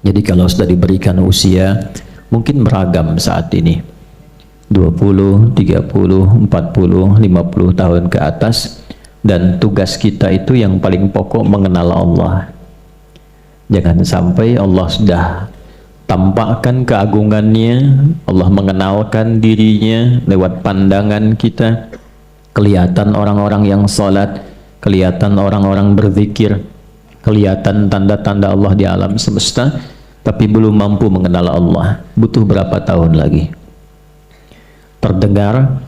Jadi kalau sudah diberikan usia, mungkin beragam saat ini. 20, 30, 40, 50 tahun ke atas. Dan tugas kita itu yang paling pokok mengenal Allah. Jangan sampai Allah sudah tampakkan keagungannya, Allah mengenalkan dirinya lewat pandangan kita, kelihatan orang-orang yang sholat, kelihatan orang-orang berzikir, kelihatan tanda-tanda Allah di alam semesta, tapi belum mampu mengenal Allah. Butuh berapa tahun lagi? Terdengar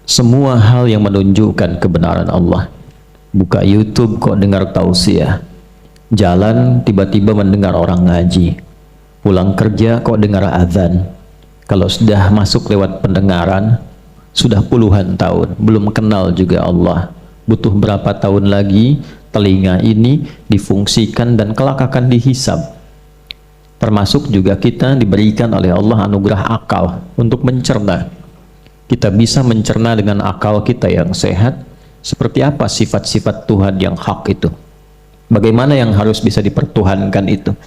semua hal yang menunjukkan kebenaran Allah. Buka YouTube kok dengar tausiah, jalan tiba-tiba mendengar orang ngaji, pulang kerja kok dengar azan. Kalau sudah masuk lewat pendengaran, sudah puluhan tahun belum kenal juga Allah. Butuh berapa tahun lagi telinga ini difungsikan dan kelak akan dihisab. Termasuk juga kita diberikan oleh Allah anugerah akal untuk mencerna. Kita bisa mencerna dengan akal kita yang sehat seperti apa sifat-sifat Tuhan yang hak itu, bagaimana yang harus bisa dipertuhankan itu,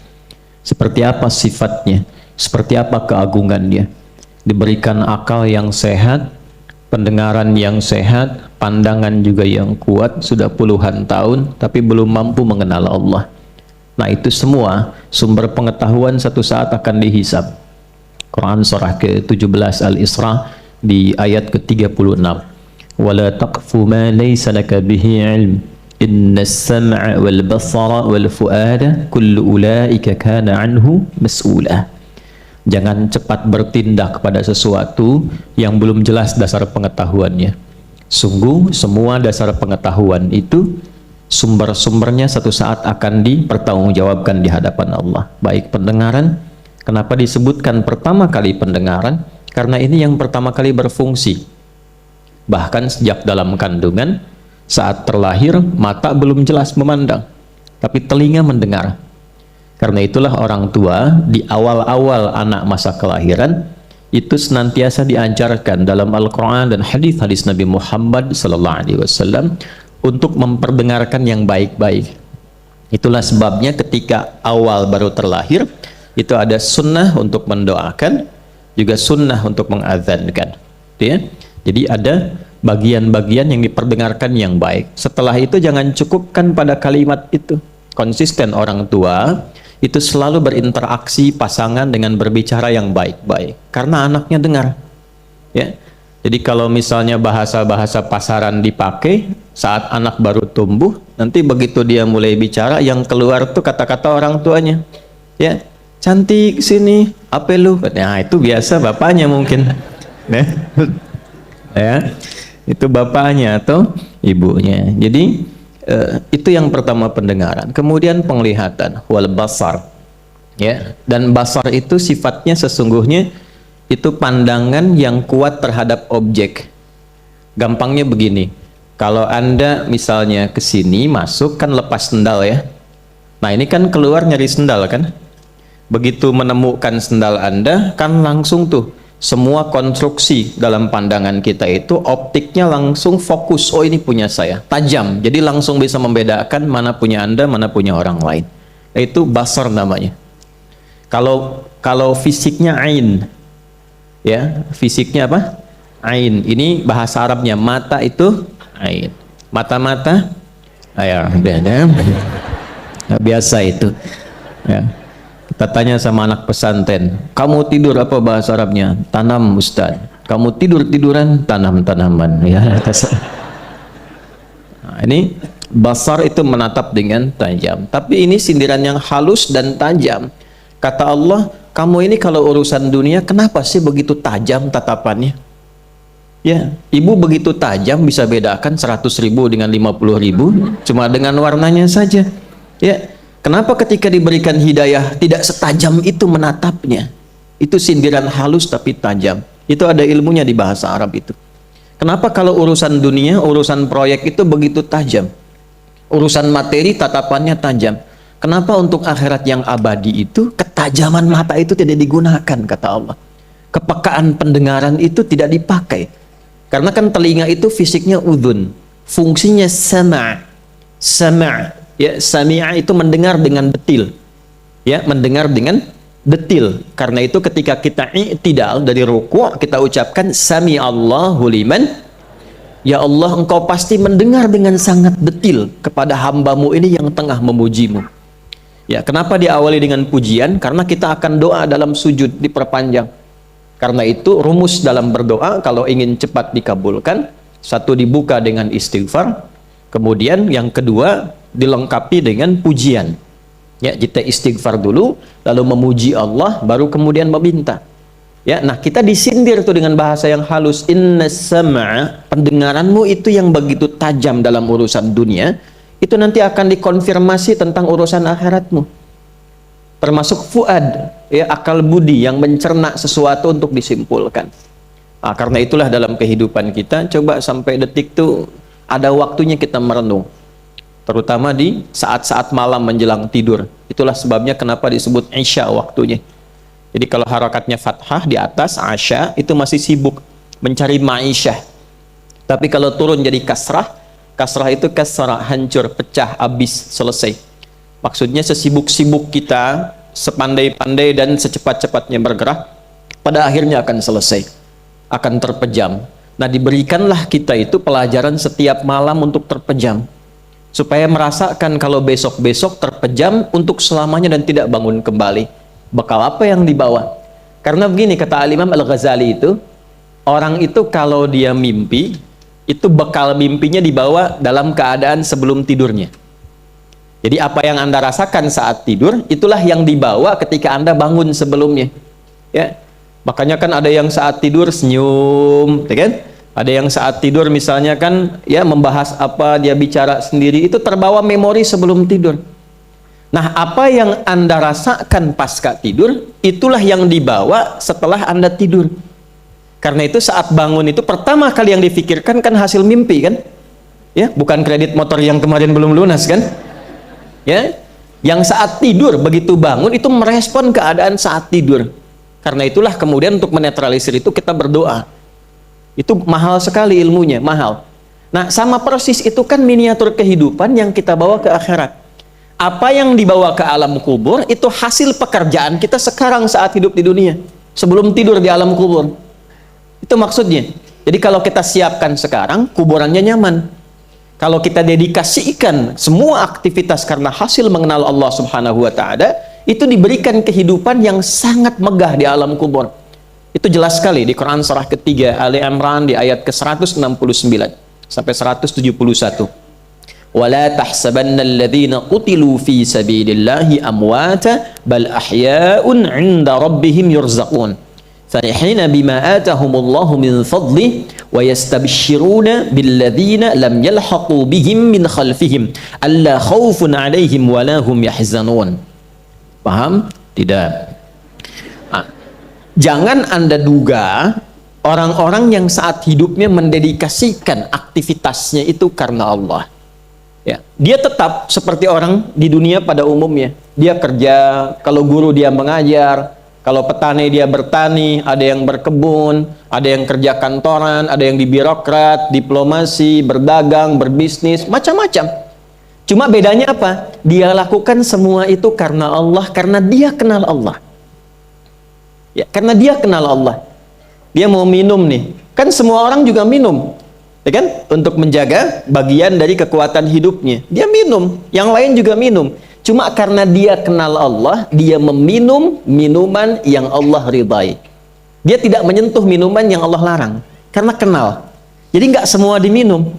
seperti apa sifatnya, seperti apa keagungannya. Diberikan akal yang sehat, pendengaran yang sehat, pandangan juga yang kuat, sudah puluhan tahun tapi belum mampu mengenal Allah. Nah, itu semua sumber pengetahuan satu saat akan dihisab. Quran surah ke-17 Al-Isra di ayat ke-36, wala taqfu ma laysa laka bihi ilm innas sam'a wal basara wal fuada kullu ulaika kana anhu mas'ula. Jangan cepat bertindak pada sesuatu yang belum jelas dasar pengetahuannya. Sungguh semua dasar pengetahuan itu sumber-sumbernya satu saat akan dipertanggungjawabkan di hadapan Allah. Baik pendengaran, kenapa disebutkan pertama kali pendengaran? Karena ini yang pertama kali berfungsi. Bahkan sejak dalam kandungan, saat terlahir, mata belum jelas memandang, tapi telinga mendengar. Karena itulah orang tua di awal-awal anak masa kelahiran itu senantiasa diajarkan dalam Al-Quran dan hadis-hadis Nabi Muhammad SAW untuk memperdengarkan yang baik-baik. Itulah sebabnya ketika awal baru terlahir, itu ada sunnah untuk mendoakan, juga sunnah untuk mengadzankan, ya. Jadi ada bagian-bagian yang diperdengarkan yang baik. Setelah itu jangan cukupkan pada kalimat itu. Konsisten orang tua itu selalu berinteraksi pasangan dengan berbicara yang baik-baik, karena anaknya dengar, ya. Jadi kalau misalnya bahasa-bahasa pasaran dipakai saat anak baru tumbuh, nanti begitu dia mulai bicara, yang keluar tuh kata-kata orang tuanya, ya. Cantik sini, apa lu? Nah, itu biasa bapaknya mungkin, ya, itu bapaknya atau ibunya. Jadi itu yang pertama pendengaran. Kemudian penglihatan, wal basar, ya. Dan basar itu sifatnya sesungguhnya itu pandangan yang kuat terhadap objek. Gampangnya begini, kalau Anda misalnya ke sini masuk kan lepas sendal, ya. Nah, ini kan keluar nyari sendal kan. Begitu menemukan sendal Anda, kan langsung tuh semua konstruksi dalam pandangan kita itu optiknya langsung fokus, oh ini punya saya, tajam. Jadi langsung bisa membedakan mana punya Anda, mana punya orang lain. Itu basar namanya. Kalau fisiknya ain, ya, fisiknya apa? Ain. Ini bahasa Arabnya mata itu ain. Mata-mata, ya, biasa itu, ya. Kita tanya sama anak pesantren, kamu tidur apa bahasa Arabnya? Tanam, Ustaz. Kamu tidur-tiduran? Tanam-tanaman, ya. Nah, ini basar itu menatap dengan tajam, tapi ini sindiran yang halus dan tajam. Kata Allah, kamu ini kalau urusan dunia kenapa sih begitu tajam tatapannya? Ya, ibu begitu tajam bisa bedakan 100.000 dengan 50.000 cuma dengan warnanya saja, ya. Kenapa ketika diberikan hidayah tidak setajam itu menatapnya? Itu sindiran halus tapi tajam. Itu ada ilmunya di bahasa Arab itu. Kenapa kalau urusan dunia, urusan proyek itu begitu tajam? Urusan materi tatapannya tajam. Kenapa untuk akhirat yang abadi itu ketajaman mata itu tidak digunakan, kata Allah. Kepekaan pendengaran itu tidak dipakai. Karena kan telinga itu fisiknya udhun, fungsinya sama'. Ya, sami'a itu mendengar dengan detil, Ya, mendengar dengan detil. Karena itu ketika kita i'tidal dari ruku', kita ucapkan sami Allahu liman. Ya Allah, engkau pasti mendengar dengan sangat detil kepada hambamu ini yang tengah memujimu. Ya, kenapa diawali dengan pujian? Karena kita akan doa dalam sujud diperpanjang. Karena itu rumus dalam berdoa kalau ingin cepat dikabulkan, satu dibuka dengan istighfar, kemudian yang kedua dilengkapi dengan pujian. Ya, kita istighfar dulu, lalu memuji Allah, baru kemudian meminta. Ya, nah kita disindir tuh dengan bahasa yang halus. Inna sam'a, pendengaranmu itu yang begitu tajam dalam urusan dunia, itu nanti akan dikonfirmasi tentang urusan akhiratmu. Termasuk fuad, ya, akal budi yang mencerna sesuatu untuk disimpulkan. Nah, karena itulah dalam kehidupan kita, coba sampai detik tuh ada waktunya kita merenung. Terutama di saat-saat malam menjelang tidur. Itulah sebabnya kenapa disebut Isya waktunya. Jadi kalau harakatnya fathah di atas, Asya, itu masih sibuk mencari ma'isyah. Tapi kalau turun jadi kasrah, kasrah itu kasrah, hancur, pecah, habis, selesai. Maksudnya sesibuk-sibuk kita, sepandai-pandai dan secepat-cepatnya bergerak, pada akhirnya akan selesai, akan terpejam. Nah, diberikanlah kita itu pelajaran setiap malam untuk terpejam, supaya merasakan kalau besok-besok terpejam untuk selamanya dan tidak bangun kembali. Bekal apa yang dibawa? Karena begini kata Al-Imam Al-Ghazali itu, orang itu kalau dia mimpi, itu bekal mimpinya dibawa dalam keadaan sebelum tidurnya. Jadi apa yang Anda rasakan saat tidur, itulah yang dibawa ketika Anda bangun sebelumnya. Ya, makanya kan ada yang saat tidur senyum, ya kan? Ada yang saat tidur misalnya kan, ya membahas apa, dia bicara sendiri, itu terbawa memori sebelum tidur. Nah, apa yang Anda rasakan pasca tidur, itulah yang dibawa setelah Anda tidur. Karena itu saat bangun itu pertama kali yang difikirkan kan hasil mimpi kan? Ya, bukan kredit motor yang kemarin belum lunas kan? Ya, yang saat tidur begitu bangun itu merespon keadaan saat tidur. Karena itulah kemudian untuk menetralisir itu kita berdoa. Itu mahal sekali ilmunya, mahal. Nah, sama persis itu kan miniatur kehidupan yang kita bawa ke akhirat. Apa yang dibawa ke alam kubur itu hasil pekerjaan kita sekarang saat hidup di dunia, sebelum tidur di alam kubur. Itu maksudnya. Jadi kalau kita siapkan sekarang, kuburannya nyaman. Kalau kita dedikasikan semua aktivitas karena hasil mengenal Allah Subhanahu wa Ta'ala, itu diberikan kehidupan yang sangat megah di alam kubur. Itu jelas sekali di Quran surah ketiga Ali Imran di ayat ke-169 sampai 171. وَلَا تَحْسَبَنَّ الَّذِينَ قُتِلُوا فِي سَبِيلِ اللَّهِ أَمْوَاتًا بَلْ أَحْيَاءٌ عِنْدَ رَبِّهِمْ يُرْزَقُونَ فَرِحِينَ بِمَا آتَاهُمُ اللَّهُ مِنْ فَضْلِهِ وَيَسْتَبْشِرُونَ بِالَّذِينَ لَمْ يَلْحَقُوا بِهِمْ مِنْ خَلْفِهِمْ أَلَّا خَوْفٌ عَلَيْهِمْ وَلَا هُمْ يَحْزَنُونَ. Paham? Tidak. Jangan Anda duga orang-orang yang saat hidupnya mendedikasikan aktivitasnya itu karena Allah. Ya, dia tetap seperti orang di dunia pada umumnya. Dia kerja, kalau guru dia mengajar, kalau petani dia bertani, ada yang berkebun, ada yang kerja kantoran, ada yang di birokrat, diplomasi, berdagang, berbisnis, macam-macam. Cuma bedanya apa? Dia lakukan semua itu karena Allah, karena dia kenal Allah. Ya, karena dia kenal Allah. Dia mau minum nih, kan semua orang juga minum. Ya kan? Untuk menjaga bagian dari kekuatan hidupnya. Dia minum, yang lain juga minum. Cuma karena dia kenal Allah, dia meminum minuman yang Allah ridai. Dia tidak menyentuh minuman yang Allah larang. Karena kenal. Jadi nggak semua diminum.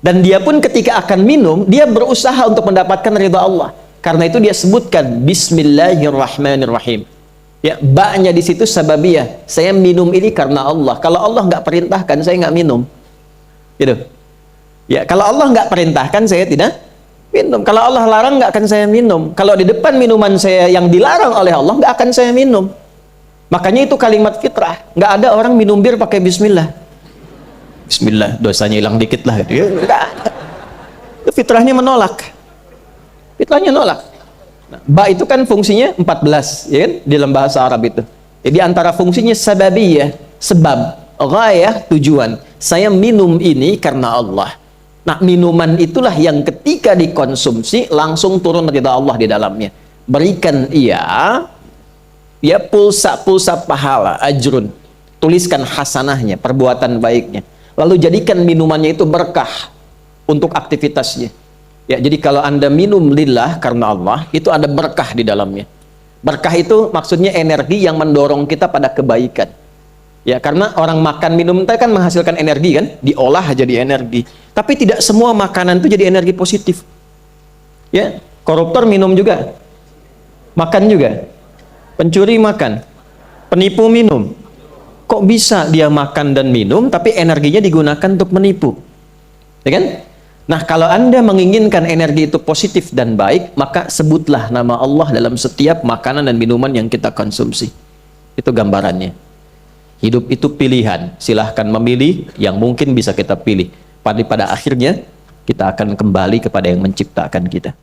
Dan dia pun ketika akan minum, dia berusaha untuk mendapatkan ridha Allah. Karena itu dia sebutkan Bismillahirrahmanirrahim. Ya, ba-nya di situ sababiyah. Saya minum ini karena Allah. Kalau Allah nggak perintahkan, saya nggak minum. Gitu. Ya, kalau Allah nggak perintahkan saya tidak minum. Kalau Allah larang nggak akan saya minum. Kalau di depan minuman saya yang dilarang oleh Allah nggak akan saya minum. Makanya itu kalimat fitrah. Nggak ada orang minum bir pakai Bismillah. Bismillah, dosanya hilang dikit lah. Gitu. Nggak ada. Itu fitrahnya menolak. Fitrahnya nolak. Nah, ba itu kan fungsinya 14, ya kan? Di dalam bahasa Arab itu. Jadi antara fungsinya sababiyah, sebab, ghayah, tujuan. Saya minum ini karena Allah. Nah, minuman itulah yang ketika dikonsumsi langsung turun ridha Allah di dalamnya. berikan ia ya pulsa pahala, ajrun, tuliskan hasanahnya, perbuatan baiknya, lalu jadikan minumannya itu berkah untuk aktivitasnya. Ya, jadi kalau Anda minum lillah karena Allah, itu ada berkah di dalamnya. Berkah itu maksudnya energi yang mendorong kita pada kebaikan. Ya, karena orang makan minum itu kan menghasilkan energi kan, diolah jadi energi. Tapi tidak semua makanan itu jadi energi positif. Ya, koruptor minum juga, makan juga, pencuri makan, penipu minum. Kok bisa dia makan dan minum tapi energinya digunakan untuk menipu? Ya kan? Nah, kalau Anda menginginkan energi itu positif dan baik, maka sebutlah nama Allah dalam setiap makanan dan minuman yang kita konsumsi. Itu gambarannya. Hidup itu pilihan. Silahkan memilih yang mungkin bisa kita pilih. Pada akhirnya, kita akan kembali kepada yang menciptakan kita.